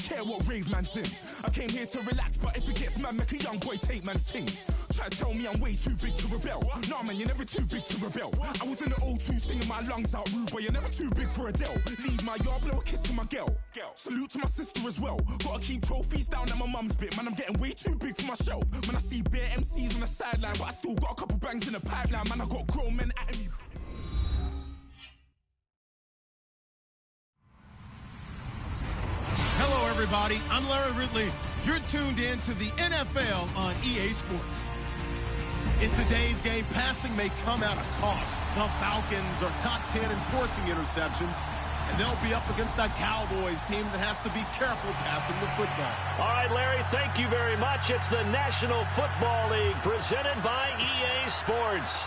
care what rave man's in. I came here to relax, but if it gets mad, make a young boy take man's things. Try to tell me I'm way too big to rebel. Nah, man, you're never too big to rebel. I was in the O2 singing my lungs out rude, but you're never too big for Adele. Leave my yard, blow a kiss to my girl. Salute to my sister as well. Gotta keep trophies down at my mum's bit. Man, I'm getting way too big for my shelf. Man, I see bare MCs on the sideline, but I still got a couple bangs in the pipeline. Man, I got grown men at me. Hello, everybody. I'm Larry Ridley. You're tuned in to the NFL on EA Sports. In today's game, passing may come at a cost. The Falcons are top 10 in forcing interceptions, and they'll be up against a Cowboys team that has to be careful passing the football. All right, Larry, thank you very much. It's the National Football League presented by EA Sports.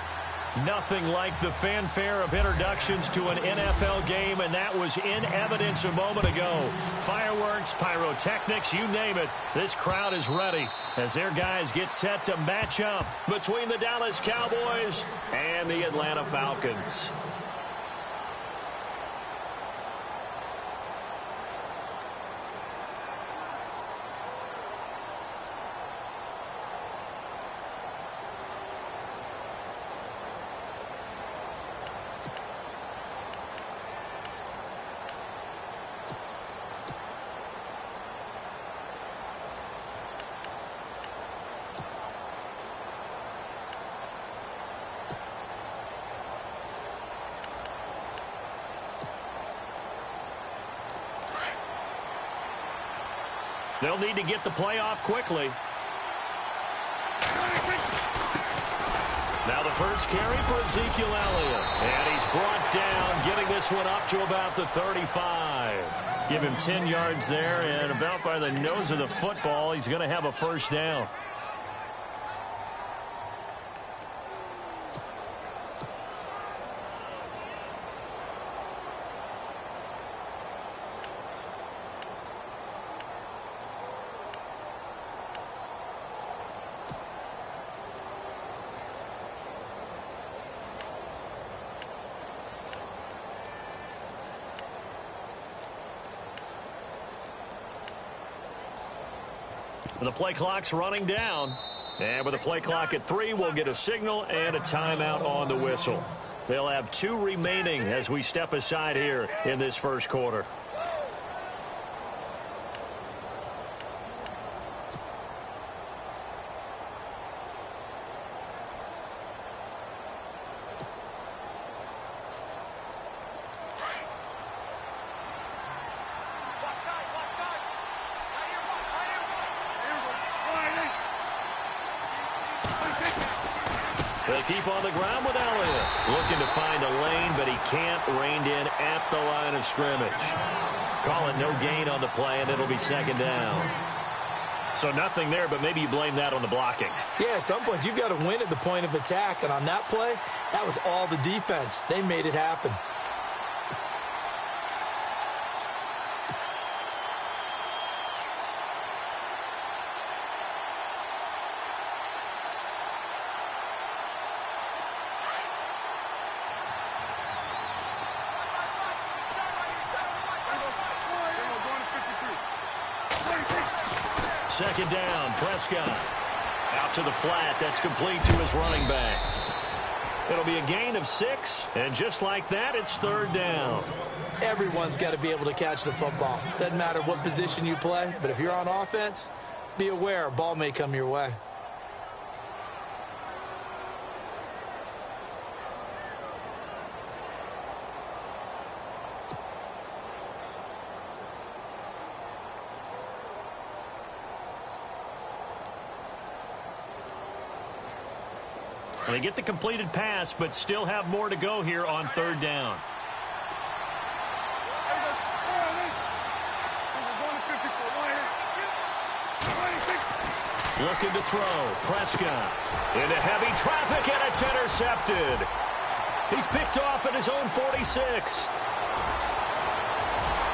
Nothing like the fanfare of introductions to an NFL game, and that was in evidence a moment ago. Fireworks, pyrotechnics, you name it. This crowd is ready as their guys get set to match up between the Dallas Cowboys and the Atlanta Falcons. They'll need to get the play off quickly. Now the first carry for Ezekiel Elliott. And he's brought down, getting this one up to about the 35. Give him 10 yards there, and about by the nose of the football, he's going to have a first down. The play clock's running down. And with the play clock at 3, we'll get a signal and a timeout on the whistle. They'll have 2 remaining as we step aside here in this first quarter. They keep on the ground with Elliott. Looking to find a lane, but he can't. Reined in at the line of scrimmage. Call it no gain on the play, and it'll be second down. So nothing there, but maybe you blame that on the blocking. Yeah, at some point, you've got to win at the point of attack. And on that play, that was all the defense. They made it happen. Second down, Prescott. Out to the flat. That's complete to his running back. It'll be a gain of 6, and just like that, it's third down. Everyone's got to be able to catch the football. Doesn't matter what position you play, but if you're on offense, be aware a ball may come your way. They get the completed pass, but still have more to go here on third down. Looking to throw. Prescott into heavy traffic, and it's intercepted. He's picked off at his own 46.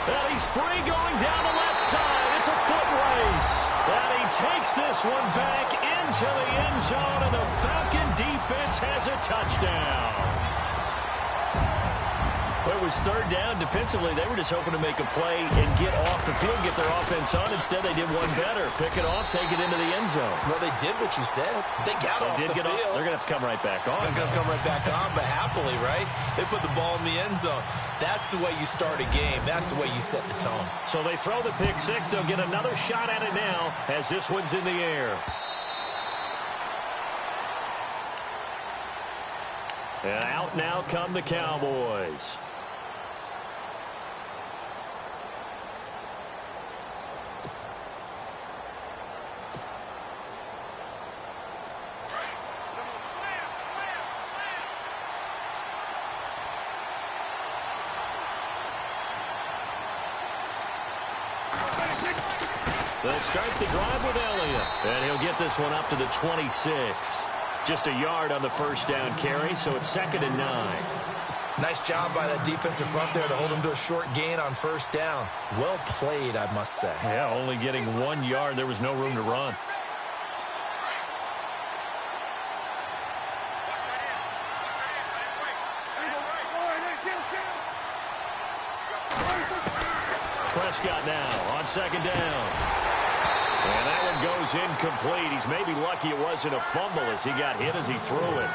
And he's free going down the left side. It's a foot race. And he takes this one back into the end zone, and the Falcon defense has a touchdown. The it was third down defensively, they were just hoping to make a play and get off the field, get their offense on. Instead, they did one better. Pick it off, take it into the end zone. Well, they did what you said. They got off the field. They're going to have to come right back on. They're going to come right back on, but happily, right? They put the ball in the end zone. That's the way you start a game. That's the way you set the tone. So they throw the pick six. They'll get another shot at it now as this one's in the air. And out now come the Cowboys. They'll start the drive with Elliott. And he'll get this one up to the 26. Just a yard on the first down carry, so it's 2nd and 9. Nice job by that defensive front there to hold him to a short gain on first down. Well played, I must say. Yeah, only getting 1 yard. There was no room to run. Prescott now on 2nd down. And that one goes incomplete. He's maybe lucky it wasn't a fumble as he got hit as he threw it.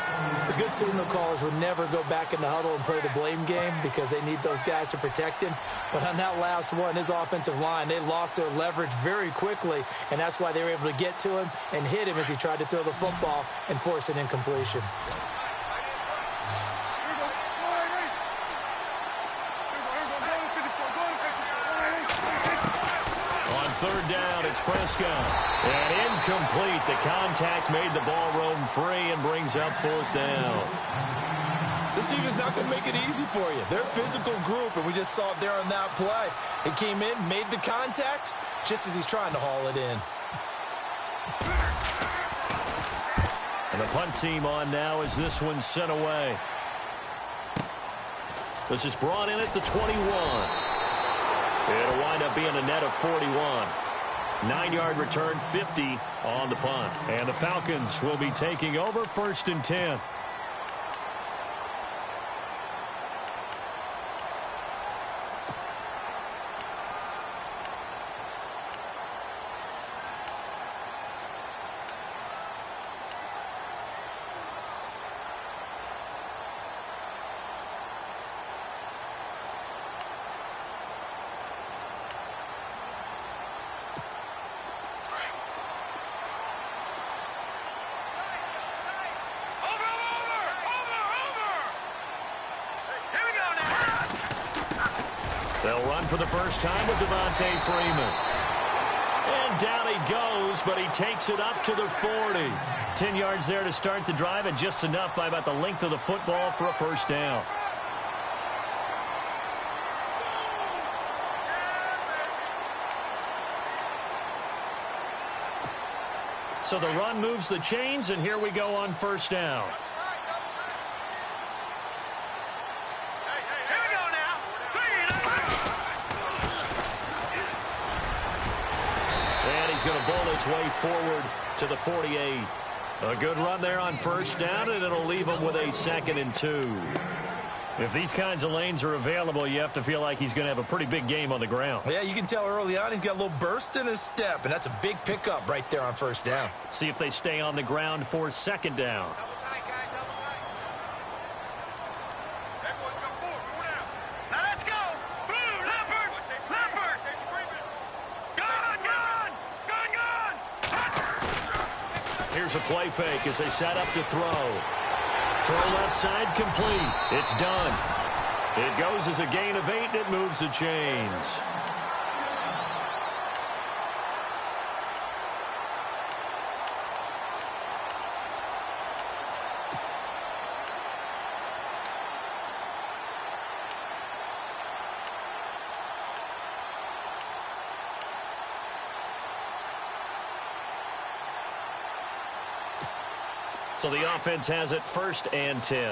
The good signal callers would never go back in the huddle and play the blame game because they need those guys to protect him. But on that last one, his offensive line, they lost their leverage very quickly, and that's why they were able to get to him and hit him as he tried to throw the football and force an incompletion. Third down, it's Prescott. And incomplete. The contact made the ball roam free and brings up 4th down. This team is not going to make it easy for you. They're a physical group, and we just saw it there on that play. He came in, made the contact, just as he's trying to haul it in. And the punt team on now as this one's sent away. This is brought in at the 21. It'll wind up being a net of 41. 9-yard return, 50 on the punt. And the Falcons will be taking over 1st and 10. They'll run for the first time with Devontae Freeman. And down he goes, but he takes it up to the 40. 10 yards there to start the drive, and just enough by about the length of the football for a first down. So the run moves the chains, and here we go on first down. Going to bowl his way forward to the 48. A good run there on first down, and it'll leave him with a 2nd and 2. If these kinds of lanes are available, you have to feel like he's going to have a pretty big game on the ground. Yeah, you can tell early on he's got a little burst in his step, and that's a big pickup right there on first down. See if they stay on the ground for 2nd down. Here's a play fake as they set up to throw. Throw left side complete. It's done. It goes as a gain of 8, and it moves the chains. So the offense has it 1st and 10. Here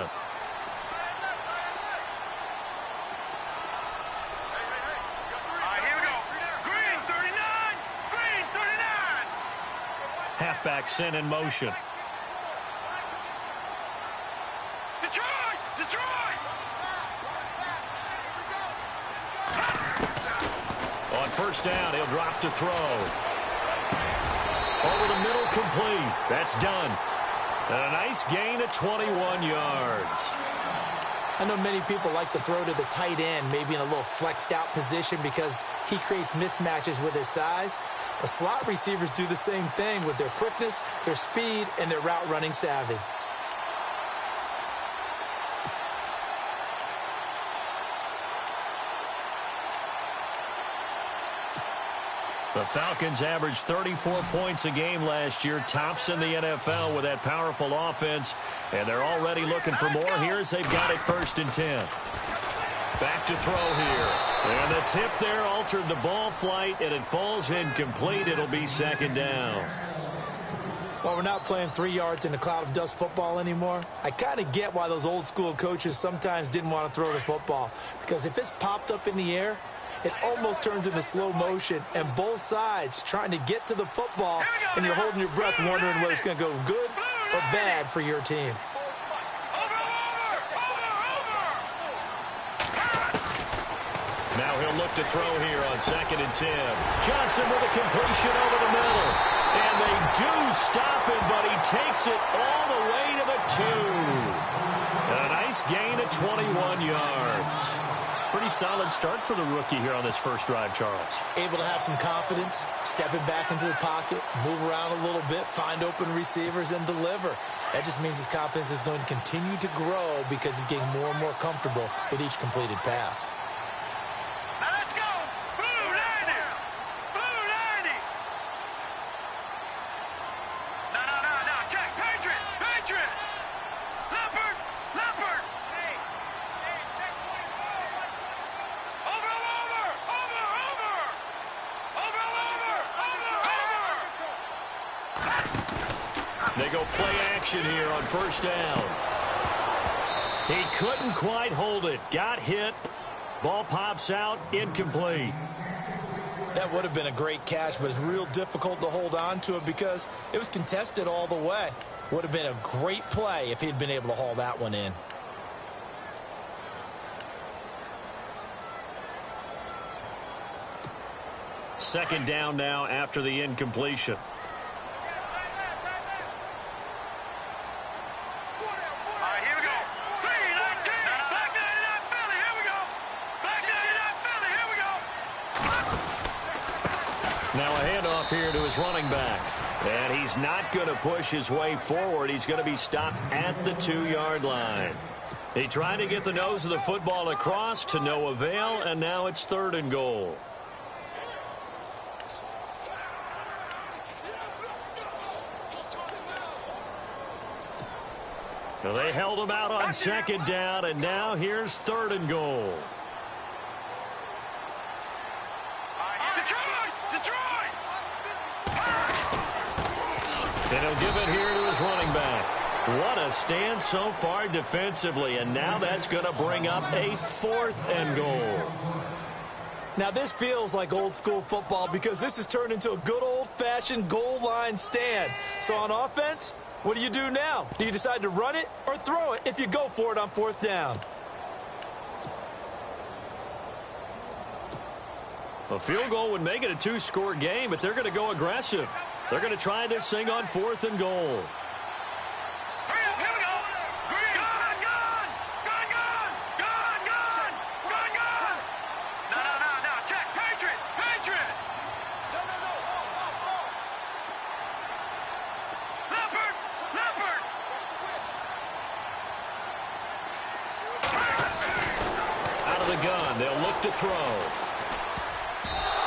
we go. Green 39. Green 39. Halfback sent in motion. Detroit. Detroit. first down. He'll drop to throw. Over the middle, complete. That's done. And a nice gain of 21 yards. I know many people like to throw to the tight end, maybe in a little flexed out position because he creates mismatches with his size. The slot receivers do the same thing with their quickness, their speed, and their route running savvy. The Falcons averaged 34 points a game last year, tops in the NFL with that powerful offense, and they're already looking for more here as they've got it 1st and 10. Back to throw here. And the tip there altered the ball flight, and it falls incomplete. It'll be 2nd down. Well, we're not playing 3 yards in a cloud of dust football anymore. I kind of get why those old school coaches sometimes didn't want to throw the football, because if it's popped up in the air, it almost turns into slow motion, and both sides trying to get to the football, and you're holding your breath wondering whether it's going to go good or bad for your team. Now he'll look to throw here on 2nd and 10. Johnson with a completion over the middle. And they do stop him, but he takes it all the way to the 2. A nice gain of 21 yards. Pretty solid start for the rookie here on this first drive, Charles. Able to have some confidence, stepping back into the pocket, move around a little bit, find open receivers, and deliver. That just means his confidence is going to continue to grow because he's getting more and more comfortable with each completed pass. Now let's go! Blue 90! Blue 90! No, check! Patriot! Patriot! Leopard! Leopard! Hey, check 24! Over! They go play action here on 1st down. He couldn't quite hold it. Got hit. Ball pops out. Incomplete. That would have been a great catch, but it's real difficult to hold on to it because it was contested all the way. Would have been a great play if he'd been able to haul that one in. Second down now after the incompletion. Now a handoff here to his running back. And he's not going to push his way forward. He's going to be stopped at the 2-yard line. He tried to get the nose of the football across to no avail, and now it's 3rd and goal. Now they held him out on 2nd down, and now here's 3rd and goal. And he'll give it here to his running back. What a stand so far defensively, and now that's going to bring up a 4th and goal. Now this feels like old school football because this has turned into a good old-fashioned goal line stand. So on offense, what do you do now? Do you decide to run it or throw it if you go for it on 4th down? A field goal would make it a 2-score game, but they're going to go aggressive. They're going to try this thing on 4th and goal. Here we go! Green! Gun! No, check! Patriot! Leopard! Out of the gun, they'll look to throw.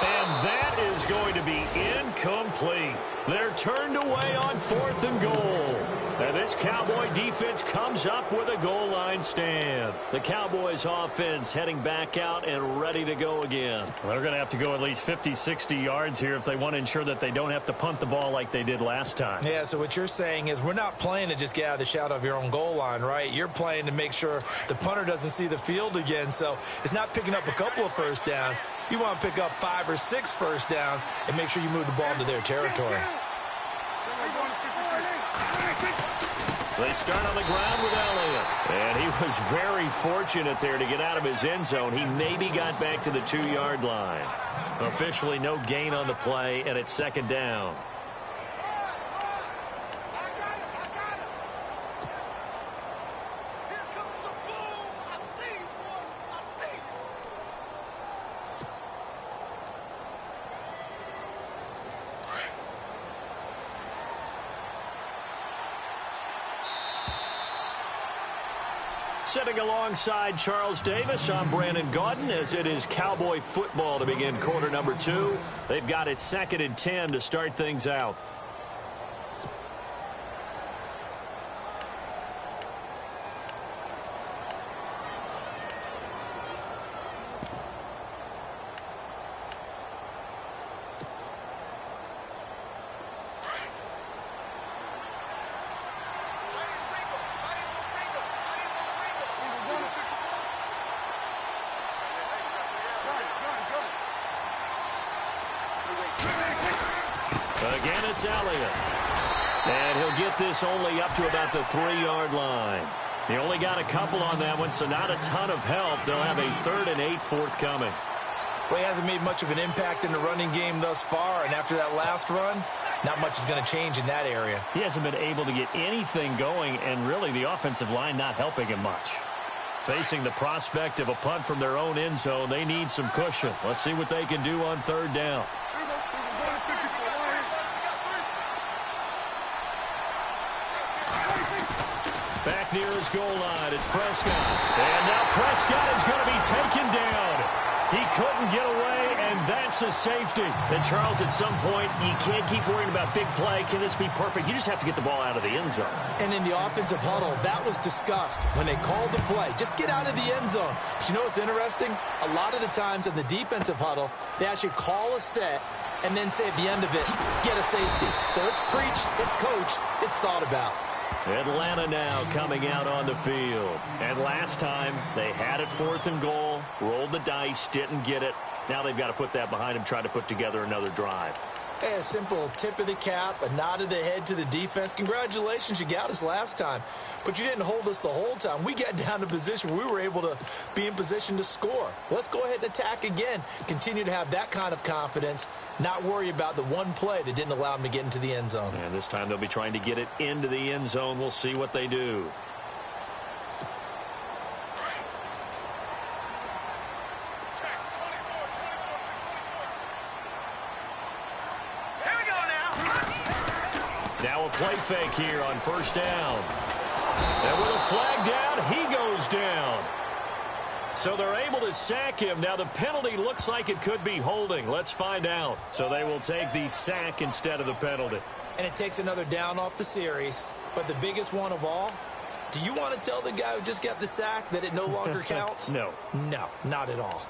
And that is going to be incomplete. They're turned away on 4th and goal. And this Cowboy defense comes up with a goal line stand. The Cowboys offense heading back out and ready to go again. Well, they're going to have to go at least 50, 60 yards here if they want to ensure that they don't have to punt the ball like they did last time. Yeah, so what you're saying is we're not playing to just get out of the shadow of your own goal line, right? You're playing to make sure the punter doesn't see the field again. So it's not picking up a couple of first downs. You want to pick up 5 or 6 first downs and make sure you move the ball into their territory. They start on the ground with Elliott. And he was very fortunate there to get out of his end zone. He maybe got back to the 2-yard line. Officially no gain on the play, and it's second down. Sitting alongside Charles Davis, I'm Brandon Gaudin, as it is Cowboy football to begin quarter number 2. They've got it 2nd and 10 to start things out. Again, it's Elliott. And he'll get this only up to about the 3-yard line. He only got a couple on that one, so not a ton of help. They'll have a 3rd and 8 forthcoming. Well, he hasn't made much of an impact in the running game thus far, and after that last run, not much is going to change in that area. He hasn't been able to get anything going, and really the offensive line not helping him much. Facing the prospect of a punt from their own end zone, they need some cushion. Let's see what they can do on 3rd down. Back near his goal line, it's Prescott. And now Prescott is going to be taken down. He couldn't get away, and that's a safety. And, Charles, at some point, you can't keep worrying about big play. Can this be perfect? You just have to get the ball out of the end zone. And in the offensive huddle, that was discussed when they called the play. Just get out of the end zone. But you know what's interesting? A lot of the times in the defensive huddle, they actually call a set and then say at the end of it, get a safety. So it's preached, it's coached, it's thought about. Atlanta now coming out on the field. And last time, they had it 4th and goal, rolled the dice, didn't get it. Now they've got to put that behind them, try to put together another drive. Hey, a simple tip of the cap, a nod of the head to the defense. Congratulations, you got us last time. But you didn't hold us the whole time. We got down to position where we were able to be in position to score. Let's go ahead and attack again. Continue to have that kind of confidence, not worry about the one play that didn't allow them to get into the end zone. And this time they'll be trying to get it into the end zone. We'll see what they do. Now a play fake here on 1st down. And with a flag down, he goes down. So they're able to sack him. Now the penalty looks like it could be holding. Let's find out. So they will take the sack instead of the penalty. And it takes another down off the series. But the biggest one of all, do you want to tell the guy who just got the sack that it no longer counts? No. No, not at all.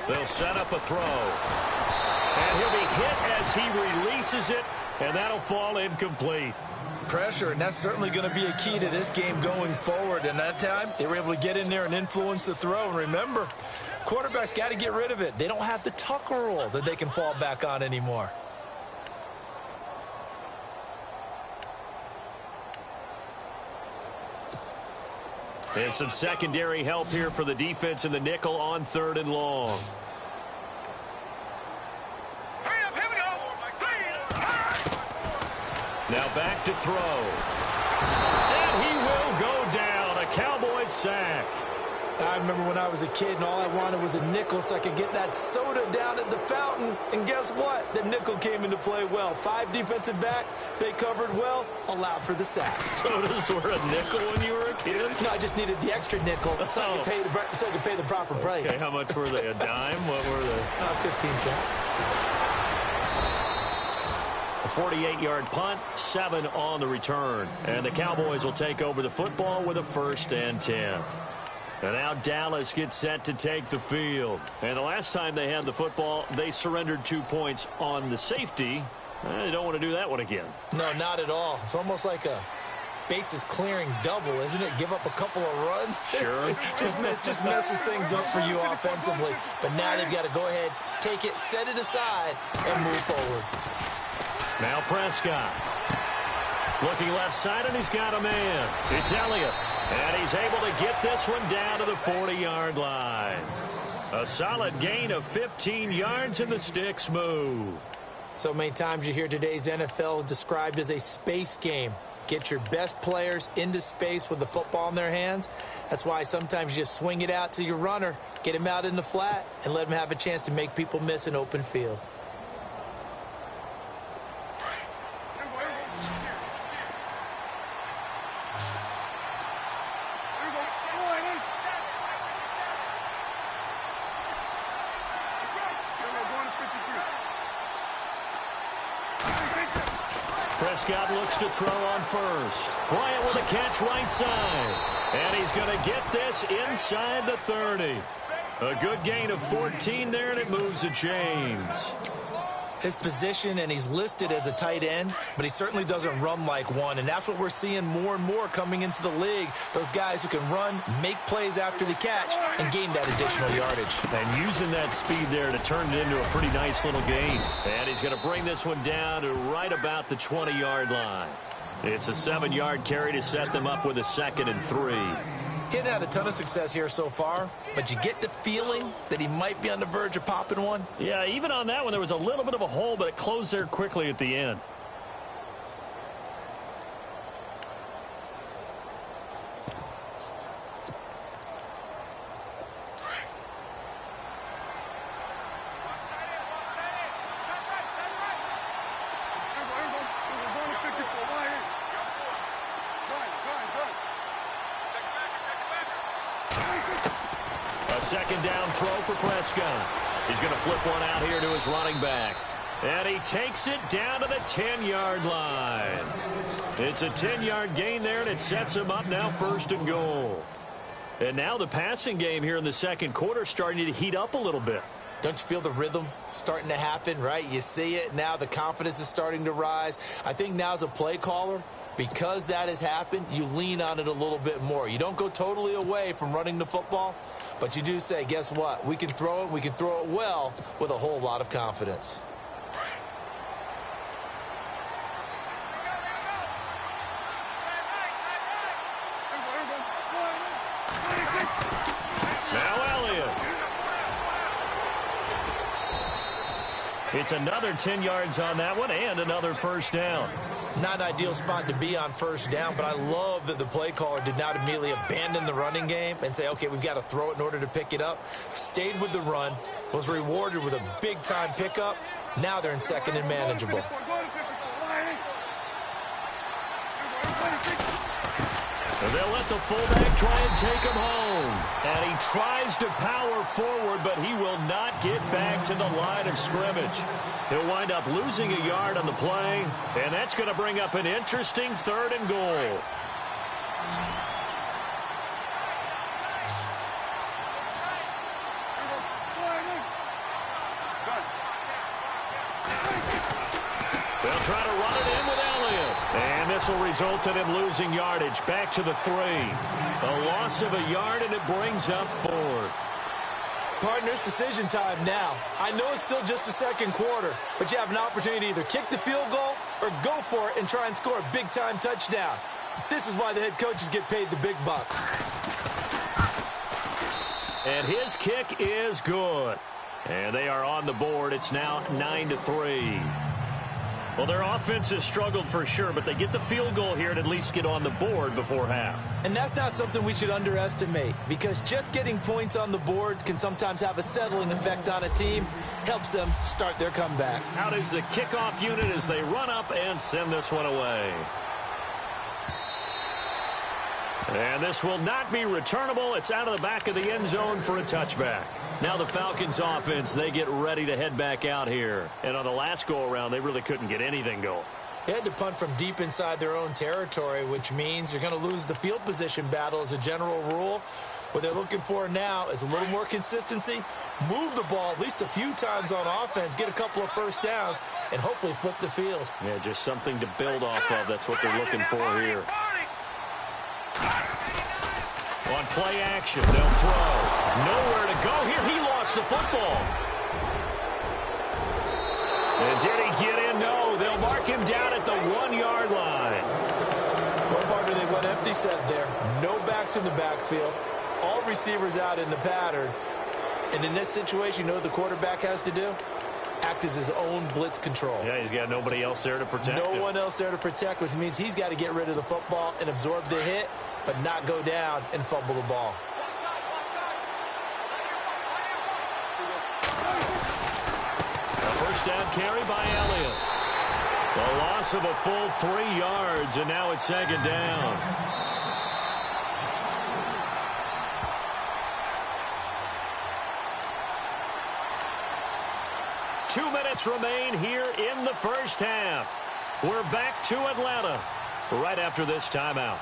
They'll set up a throw. And he'll be hit as he releases it, and that'll fall incomplete. Pressure, and that's certainly going to be a key to this game going forward. And that time, they were able to get in there and influence the throw. And remember, quarterbacks got to get rid of it. They don't have the Tucker rule that they can fall back on anymore. And some secondary help here for the defense in the nickel on 3rd and long. Now back to throw. And he will go down. A Cowboys sack. I remember when I was a kid and all I wanted was a nickel so I could get that soda down at the fountain. And guess what? The nickel came into play well. 5 defensive backs. They covered well. Allowed for the sacks. Sodas were a nickel when you were a kid? No, I just needed the extra nickel so I could pay the proper price. Okay, how much were they? A dime? What were they? 15 cents. A 48-yard punt, 7 on the return. And the Cowboys will take over the football with a 1st and 10. And now Dallas gets set to take the field. And the last time they had the football, they surrendered 2 points on the safety. They don't want to do that one again. No, not at all. It's almost like a bases clearing double, isn't it? Give up a couple of runs. Sure. just messes things up for you offensively. But now they've got to go ahead, take it, set it aside, and move forward. Now Prescott. Looking left side, and he's got a man. It's Elliott. And he's able to get this one down to the 40-yard line. A solid gain of 15 yards, and the sticks move. So many times you hear today's NFL described as a space game. Get your best players into space with the football in their hands. That's why sometimes you just swing it out to your runner, get him out in the flat, and let him have a chance to make people miss an open field. Prescott looks to throw on first. Bryant with a catch right side. And he's going to get this inside the 30. A good gain of 14 there, and it moves the chains. His position, and he's listed as a tight end, but he certainly doesn't run like one, and that's what we're seeing more and more coming into the league. Those guys who can run, make plays after the catch, and gain that additional yardage. And using that speed there to turn it into a pretty nice little gain. And he's going to bring this one down to right about the 20-yard line. It's a 7-yard carry to set them up with a 2nd and 3. He hadn't had a ton of success here so far, but you get the feeling that he might be on the verge of popping one. Yeah, even on that one, there was a little bit of a hole, but it closed there quickly at the end. Second down throw for Prescott. He's going to flip one out here to his running back. And he takes it down to the 10-yard line. It's a 10-yard gain there, and it sets him up now 1st and goal. And now the passing game here in the second quarter starting to heat up a little bit. Don't you feel the rhythm starting to happen, right? You see it now. The confidence is starting to rise. I think now as a play caller, because that has happened, you lean on it a little bit more. You don't go totally away from running the football, but you do say, guess what? We can throw it. We can throw it well with a whole lot of confidence. Now Elliott. It's another 10 yards on that one and another 1st down. Not an ideal spot to be on 1st down, but I love that the play caller did not immediately abandon the running game and say, okay, we've got to throw it in order to pick it up. Stayed with the run, was rewarded with a big-time pickup. Now they're in 2nd and manageable. And they'll let the fullback try and take him home. And he tries to power forward, but he will not get back to the line of scrimmage. He'll wind up losing a yard on the play, and that's going to bring up an interesting 3rd and goal. They'll try to run it in with Elliott. And this will result in him losing yardage back to the 3. A loss of a yard, and it brings up 4th. Partner, it's decision time now. I know it's still just the second quarter, but you have an opportunity to either kick the field goal or go for it and try and score a big-time touchdown. This is why the head coaches get paid the big bucks. And his kick is good. And they are on the board. It's now 9-3. Well, their offense has struggled for sure, but they get the field goal here and at least get on the board before half. And that's not something we should underestimate, because just getting points on the board can sometimes have a settling effect on a team. Helps them start their comeback. Out is the kickoff unit as they run up and send this one away. And this will not be returnable. It's out of the back of the end zone for a touchback. Now the Falcons offense, they get ready to head back out here. And on the last go-around, they really couldn't get anything going. They had to punt from deep inside their own territory, which means you're going to lose the field position battle as a general rule. What they're looking for now is a little more consistency, move the ball at least a few times on offense, get a couple of first downs, and hopefully flip the field. Yeah, just something to build off of. That's what they're looking for here. On play action, they'll throw. Nowhere to go here. He lost the football. And did he get in? No, they'll mark him down at the 1-yard line. What partner they went empty set there. No backs in the backfield. All receivers out in the pattern. And in this situation, you know what the quarterback has to do? Act as his own blitz control. Yeah, he's got nobody else there to protect him. No one else there to protect, which means he's got to get rid of the football and absorb the hit, but not go down and fumble the ball. A first down carry by Elliott. The loss of a full 3 yards, and now it's second down. Two minutes remain here in the first half. We're back to Atlanta right after this timeout.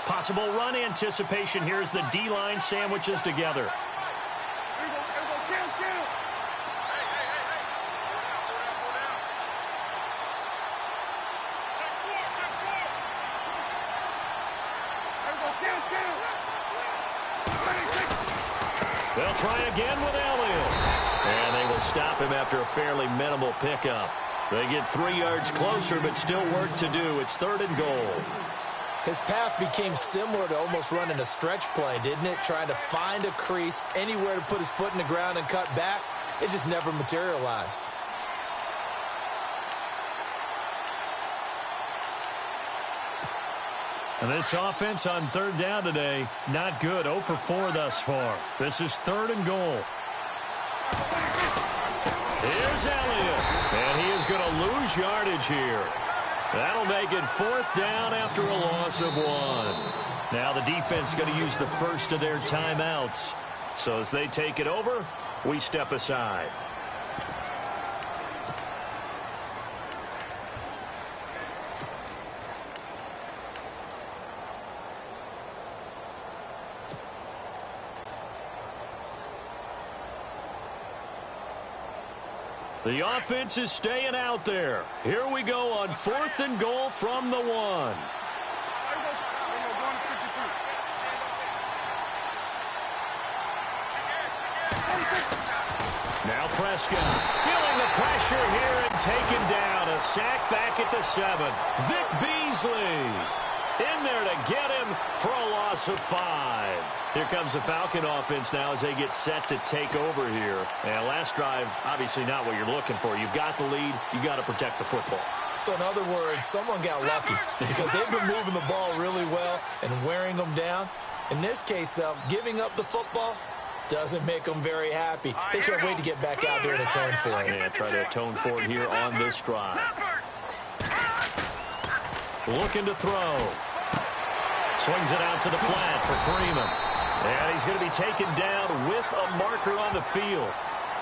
Possible run anticipation here as the D-line sandwiches together. They'll try again with Elliott. And they will stop him after a fairly minimal pickup. They get 3 yards closer, but still work to do. It's 3rd and goal. His path became similar to almost running a stretch play, didn't it? Trying to find a crease, anywhere to put his foot in the ground and cut back. It just never materialized. And this offense on 3rd down today, not good. 0 for 4 thus far. This is 3rd and goal. Here's Elliott. And he is going to lose yardage here. That'll make it 4th down after a loss of 1. Now the defense going to use the first of their timeouts. So as they take it over, we step aside. The offense is staying out there. Here we go on 4th and goal from the 1. Now Prescott feeling the pressure here and taken down. A sack back at the 7. Vic Beasley in there to get him for a loss of 5. Here comes the Falcon offense now as they get set to take over here. And last drive, obviously not what you're looking for. You've got the lead. You've got to protect the football. So in other words, someone got lucky because they've been moving the ball really well and wearing them down. In this case, though, giving up the football doesn't make them very happy. They can't wait to get back out there and atone for it. Yeah, try to atone for it here on this drive. Looking to throw. Swings it out to the flat for Freeman. And he's going to be taken down with a marker on the field.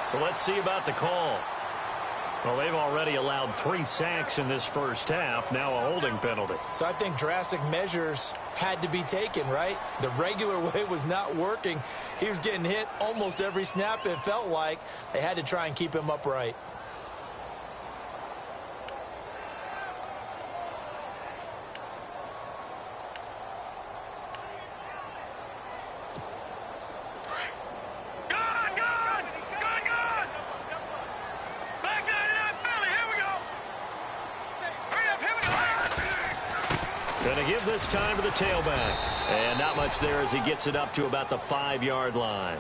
So let's see about the call. Well, they've already allowed 3 sacks in this first half. Now a holding penalty. So I think drastic measures had to be taken, right? The regular way was not working. He was getting hit almost every snap, it felt like. They had to try and keep him upright. Going to give this time to the tailback. And not much there as he gets it up to about the 5-yard line.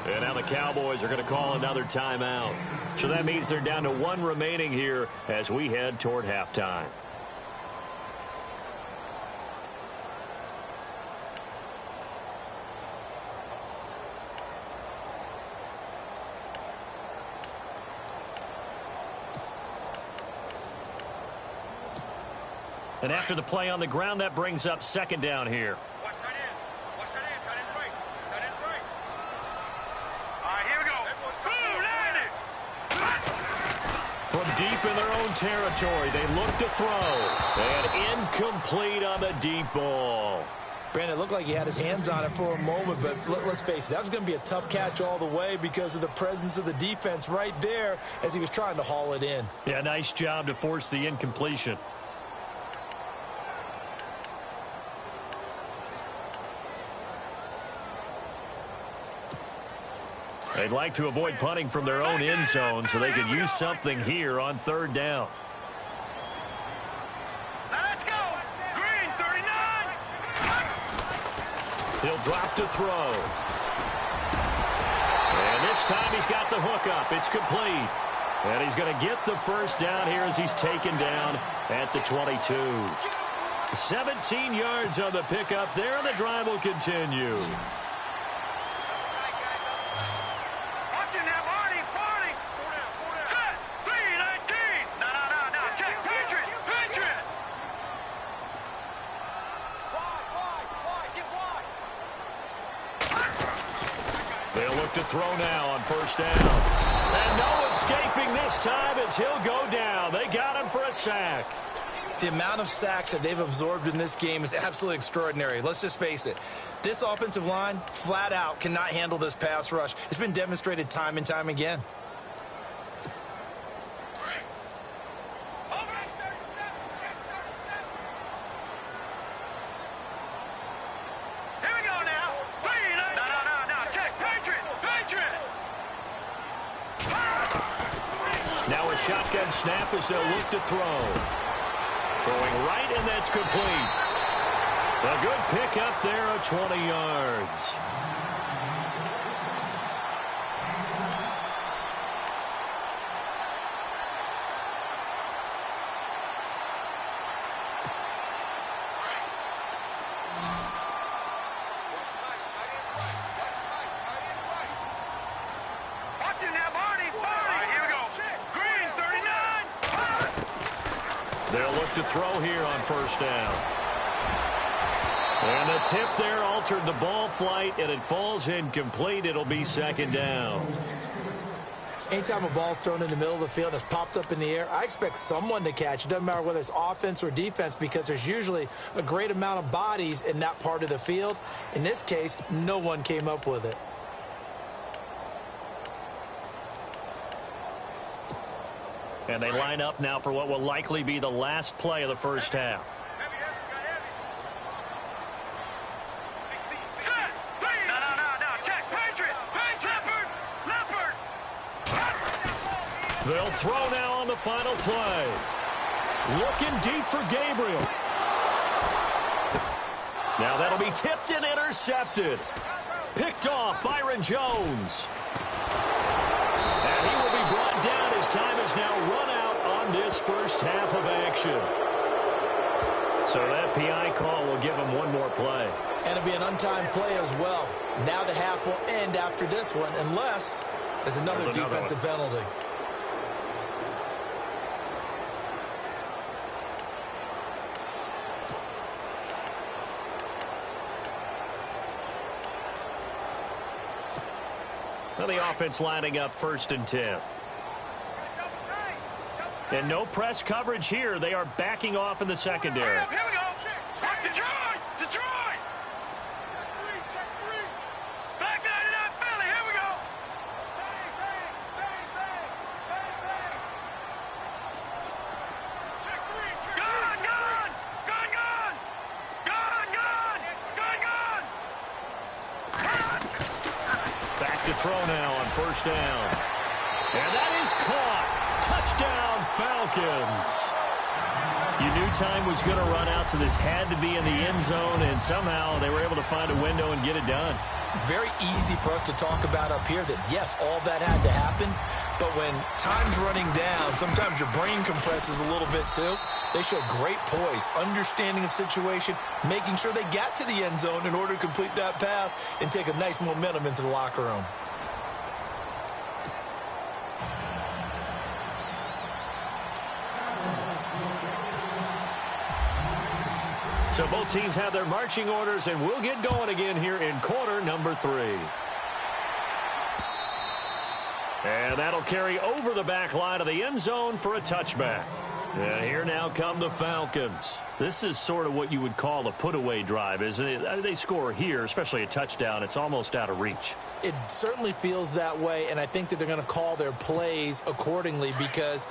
And now the Cowboys are going to call another timeout. So that means they're down to 1 remaining here as we head toward halftime. And after the play on the ground, that brings up 2nd down here. Watch tight end. Watch tight end. Tight end's right. Tight end's right. All right, here we go. Boom, landed. From deep in their own territory, they look to throw. And incomplete on the deep ball. Brandon, it looked like he had his hands on it for a moment, but let's face it, that was going to be a tough catch all the way because of the presence of the defense right there as he was trying to haul it in. Yeah, nice job to force the incompletion. They'd like to avoid punting from their own end zone so they could use something here on third down. Let's go. Green 39. He'll drop to throw. And this time he's got the hook up. It's complete. And he's going to get the first down here as he's taken down at the 22. 17 yards on the pickup there, and the drive will continue. To throw now on first down. And no escaping this time as he'll go down. They got him for a sack. The amount of sacks that they've absorbed in this game is absolutely extraordinary. Let's just face it. This offensive line, flat out, cannot handle this pass rush. It's been demonstrated time and time again. Shotgun snap as they'll look to throw. Throwing right, and that's complete. A good pick up there of 20 yards. To throw here on first down. And the tip there altered the ball flight, and it falls incomplete. It'll be second down. Anytime a ball's thrown in the middle of the field and it's popped up in the air, I expect someone to catch it. Doesn't matter whether it's offense or defense, because there's usually a great amount of bodies in that part of the field. In this case, no one came up with it. And they line up now for what will likely be the last play of the first half. They'll throw now on the final play. Looking deep for Gabriel. Now that'll be tipped and intercepted. Picked off Byron Jones. And he will be brought down. His time is now run out on this first half of action. So that PI call will give him one more play. And it'll be an untimed play as well. Now the half will end after this one, unless there's another defensive penalty. Well, the offense lining up 1st and 10. And no press coverage here. They are backing off in the secondary. Here we go. Detroit! Detroit! Check three. Back 99 Philly. Here we go. Bang, bang, bang, bang, bang, bang. Check three. Gone. Back to throw now on first down. And that is caught. Touchdown, Falcons. You knew time was going to run out, so this had to be in the end zone, and somehow they were able to find a window and get it done. Very easy for us to talk about up here that, yes, all that had to happen, but when time's running down, sometimes your brain compresses a little bit too. They showed great poise, understanding of situation, making sure they got to the end zone in order to complete that pass and take a nice momentum into the locker room. So both teams have their marching orders, and we'll get going again here in quarter number 3. And that'll carry over the back line of the end zone for a touchback. And here now come the Falcons. This is sort of what you would call a put-away drive, isn't it? They score here, especially a touchdown. It's almost out of reach. It certainly feels that way, and I think that they're going to call their plays accordingly, because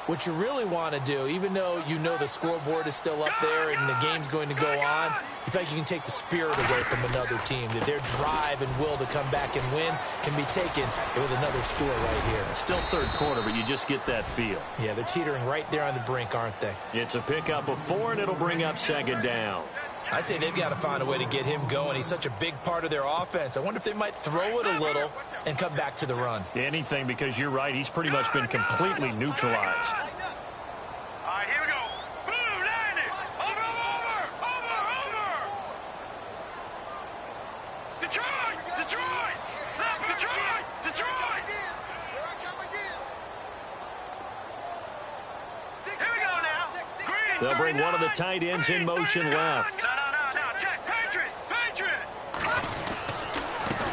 what you really want to do, even though you know the scoreboard is still up there and the game's going to go on, you think you can take the spirit away from another team, that their drive and will to come back and win can be taken with another score right here. Still third quarter, but you just get that feel. Yeah, they're teetering right there on the brink, aren't they? It's a pickup of 4, and it'll bring up second down. I'd say they've got to find a way to get him going. He's such a big part of their offense. I wonder if they might throw it a little and come back to the run. Anything, because you're right. He's pretty much been completely neutralized. All right, here we go. Boom, landed. Over. Detroit. Here I come again. Here we go now. Green. They'll bring one of the tight ends in motion left. No. Check. Patriot.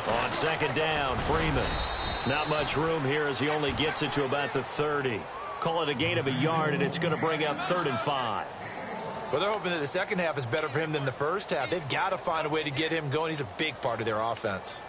On second down, Freeman. Not much room here as he only gets it to about the 30. Call it a gain of a yard, and it's going to bring up 3rd and 5. Well, they're hoping that the second half is better for him than the first half. They've got to find a way to get him going. He's a big part of their offense.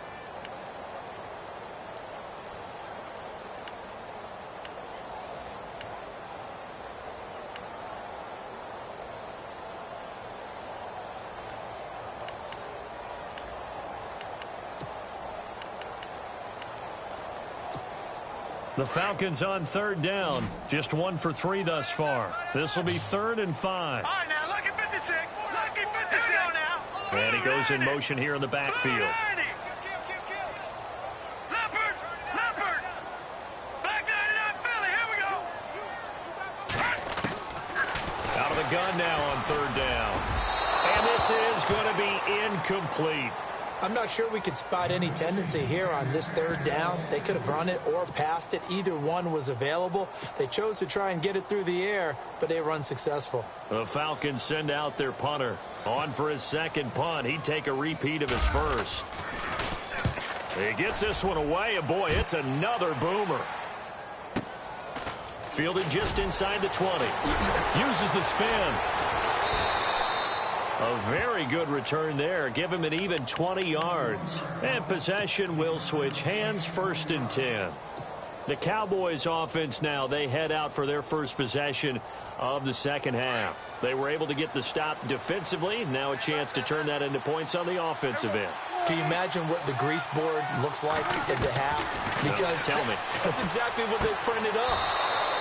The Falcons on 3rd down. Just 1 for 3 thus far. This will be 3rd and 5. All right, now, lucky 56. Lucky 56 now. And he goes in motion here in the backfield. Leopard. Back 99 Philly. Here we go. Out of the gun now on 3rd down. And this is going to be incomplete. I'm not sure we could spot any tendency here on this 3rd down. They could have run it or passed it. Either one was available. They chose to try and get it through the air, but they were unsuccessful. The Falcons send out their punter. On for his second punt. He'd take a repeat of his first. He gets this one away, and boy, it's another boomer. Fielded just inside the 20. Uses the spin. A very good return there. Give him an even 20 yards. And possession will switch hands, 1st and 10. The Cowboys offense now, they head out for their first possession of the second half. They were able to get the stop defensively. Now a chance to turn that into points on the offensive end. Can you imagine what the grease board looks like at the half? Because tell me. That's exactly what they printed up.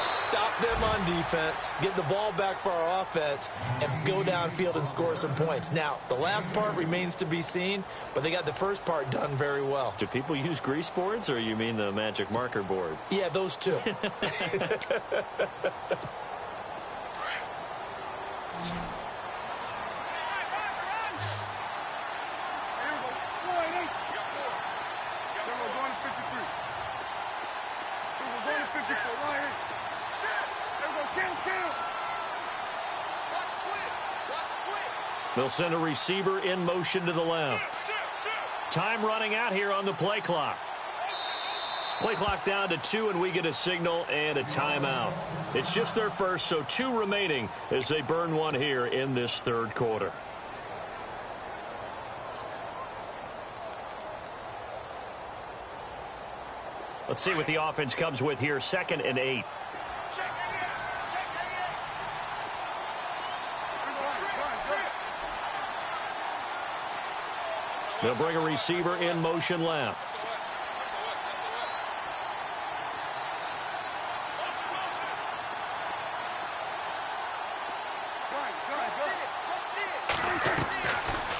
Stop them on defense, get the ball back for our offense, and go downfield and score some points. Now, the last part remains to be seen, but they got the first part done very well. Do people use grease boards, or you mean the magic marker boards? Yeah, those two. They'll send a receiver in motion to the left. Time running out here on the play clock. Play clock down to 2, and we get a signal and a timeout. It's just their first, so 2 remaining as they burn one here in this 3rd quarter. Let's see what the offense comes with here. 2nd and 8. They'll bring a receiver in motion left.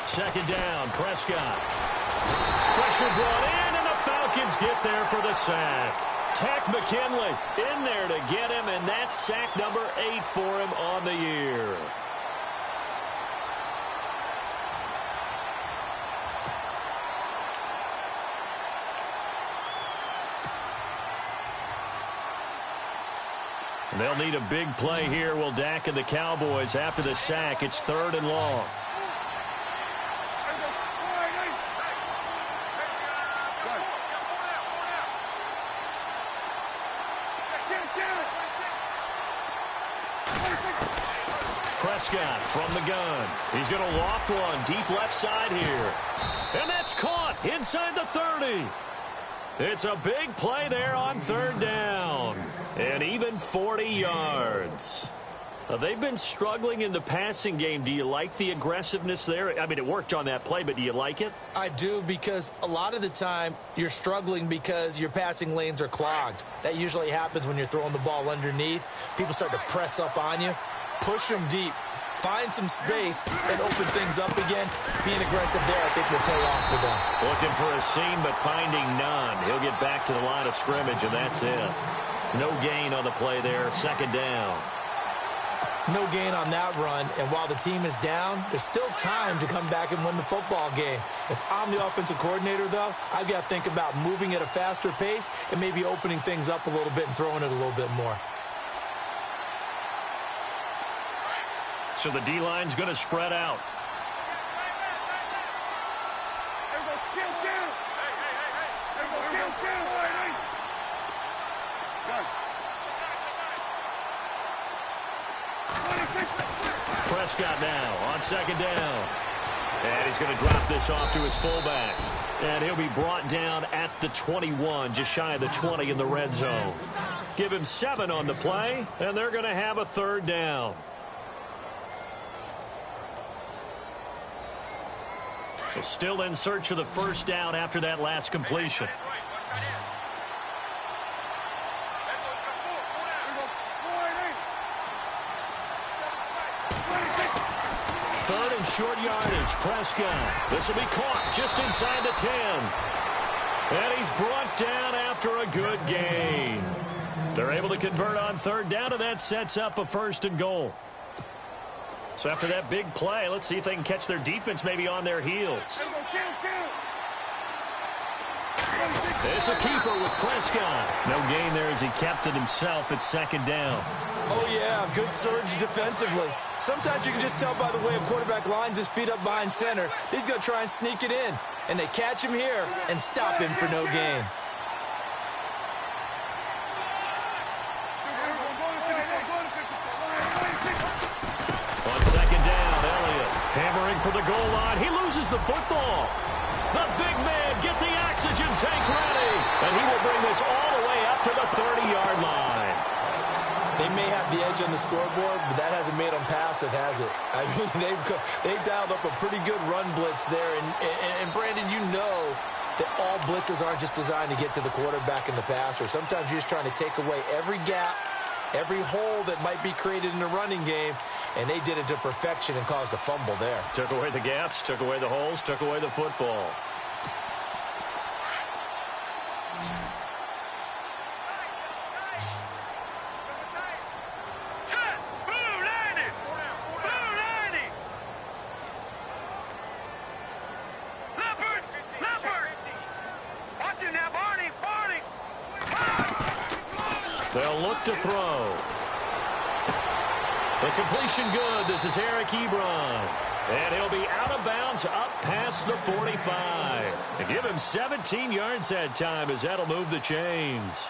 Second down, Prescott. Pressure brought in, and the Falcons get there for the sack. Tack McKinley in there to get him, and that's sack number 8 for him on the year. They'll need a big play here. Will Dak and the Cowboys after the sack. It's 3rd and long. Prescott from the gun. He's going to loft one deep left side here. And that's caught inside the 30. It's a big play there on third down. And even 40 yards. They've been struggling in the passing game. Do you like the aggressiveness there? I mean, it worked on that play, but do you like it? I do, because a lot of the time you're struggling because your passing lanes are clogged. That usually happens when you're throwing the ball underneath. People start to press up on you. Push them deep. Find some space and open things up again. Being aggressive there, I think, will pay off for them. Looking for a seam, but finding none. He'll get back to the line of scrimmage, and that's it. No gain on the play there. Second down. No gain on that run, and while the team is down, there's still time to come back and win the football game. If I'm the offensive coordinator, though, I've got to think about moving at a faster pace and maybe opening things up a little bit and throwing it a little bit more. So the D-line's going to spread out. Prescott now on second down. And he's going to drop this off to his fullback. And he'll be brought down at the 21, just shy of the 20 in the red zone. Give him 7 on the play, and they're going to have a third down. So still in search of the first down after that last completion. Third and short yardage. Prescott. This will be caught just inside the 10. And he's brought down after a good gain. They're able to convert on third down, and that sets up a first and goal. So after that big play, let's see if they can catch their defense maybe on their heels. It's a keeper with Prescott. No gain there as he kept it himself at second down. Oh, yeah, good surge defensively. Sometimes you can just tell by the way a quarterback lines his feet up behind center. He's going to try and sneak it in. And they catch him here and stop him for no gain. On second down, Elliott hammering for the goal line. He loses the football. The big man, get the oxygen tank ready. And he will bring this all the way up to the 30-yard line. They may have the edge on the scoreboard, but that hasn't made them passive, has it? I mean, they've dialed up a pretty good run blitz there. And Brandon, you know that all blitzes aren't just designed to get to the quarterback and the passer. Sometimes you're just trying to take away every gap, every hole that might be created in the running game, and they did it to perfection and caused a fumble there. Took away the gaps, took away the holes, took away the football. They'll look to throw. The completion good. This is Eric Ebron. And he'll be out of bounds up past the 45. And give him 17 yards that time as that'll move the chains.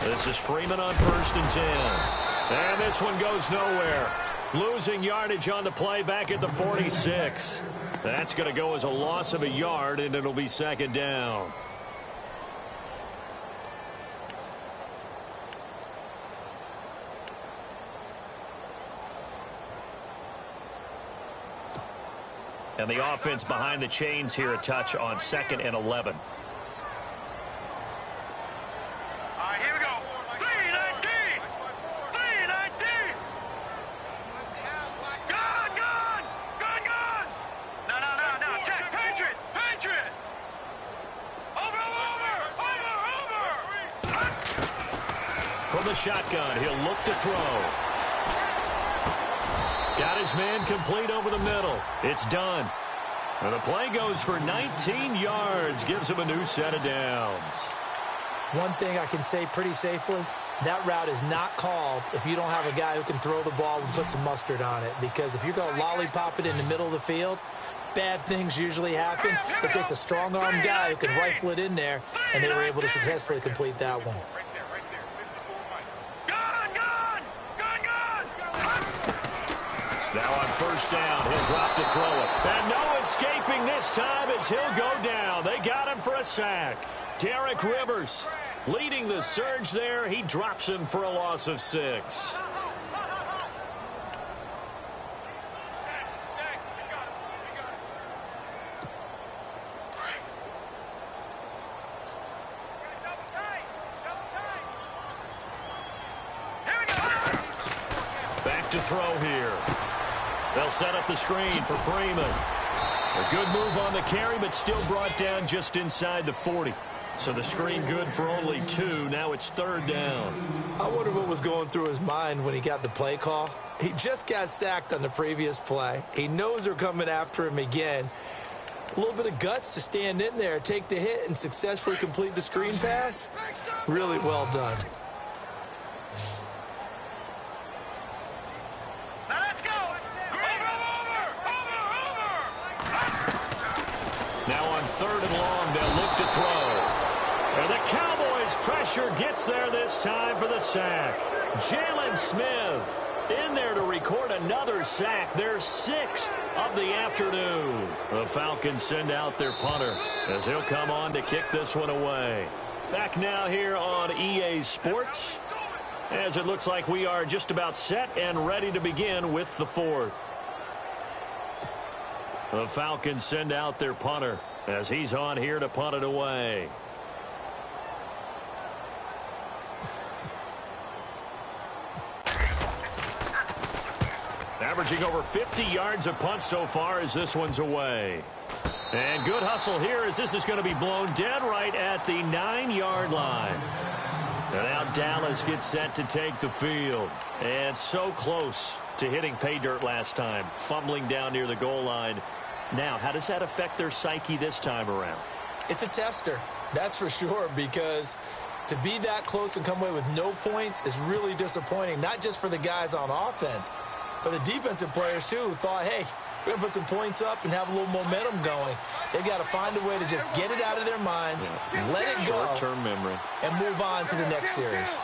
This is Freeman on 1st and 10. And this one goes nowhere. Losing yardage on the play back at the 46. That's going to go as a loss of a yard, and it'll be second down. And the offense behind the chains here a touch on 2nd and 11. From the shotgun, he'll look to throw. Got his man complete over the middle. It's done. And the play goes for 19 yards. Gives him a new set of downs. One thing I can say pretty safely, that route is not called if you don't have a guy who can throw the ball and put some mustard on it. Because if you're going to lollipop it in the middle of the field, bad things usually happen. It takes a strong-arm guy who can rifle it in there, and they were able to successfully complete that one. Now on first down, he'll drop to throw it. And no escaping this time as he'll go down. They got him for a sack. Derek Rivers leading the surge there. He drops him for a loss of 6. Back to throw here. They'll set up the screen for Freeman. A good move on the carry, but still brought down just inside the 40. So the screen good for only 2. Now it's third down. I wonder what was going through his mind when he got the play call. He just got sacked on the previous play. He knows they're coming after him again. A little bit of guts to stand in there, take the hit, and successfully complete the screen pass. Really well done. Now on third and long, they'll look to throw. And the Cowboys' pressure gets there this time for the sack. Jalen Smith in there to record another sack, their 6th of the afternoon. The Falcons send out their punter as he'll come on to kick this one away. Back now here on EA Sports, as it looks like we are just about set and ready to begin with the 4th. The Falcons send out their punter as he's on here to punt it away. Averaging over 50 yards a punt so far as this one's away. And good hustle here as this is going to be blown dead right at the 9-yard line. And now Dallas gets set to take the field. And so close to hitting pay dirt last time, fumbling down near the goal line. Now, how does that affect their psyche this time around? It's a tester, that's for sure, because to be that close and come away with no points is really disappointing, not just for the guys on offense, but the defensive players, too, who thought, hey, we're going to put some points up and have a little momentum going. They've got to find a way to just get it out of their minds, let it go, short-term memory, and move on to the next series.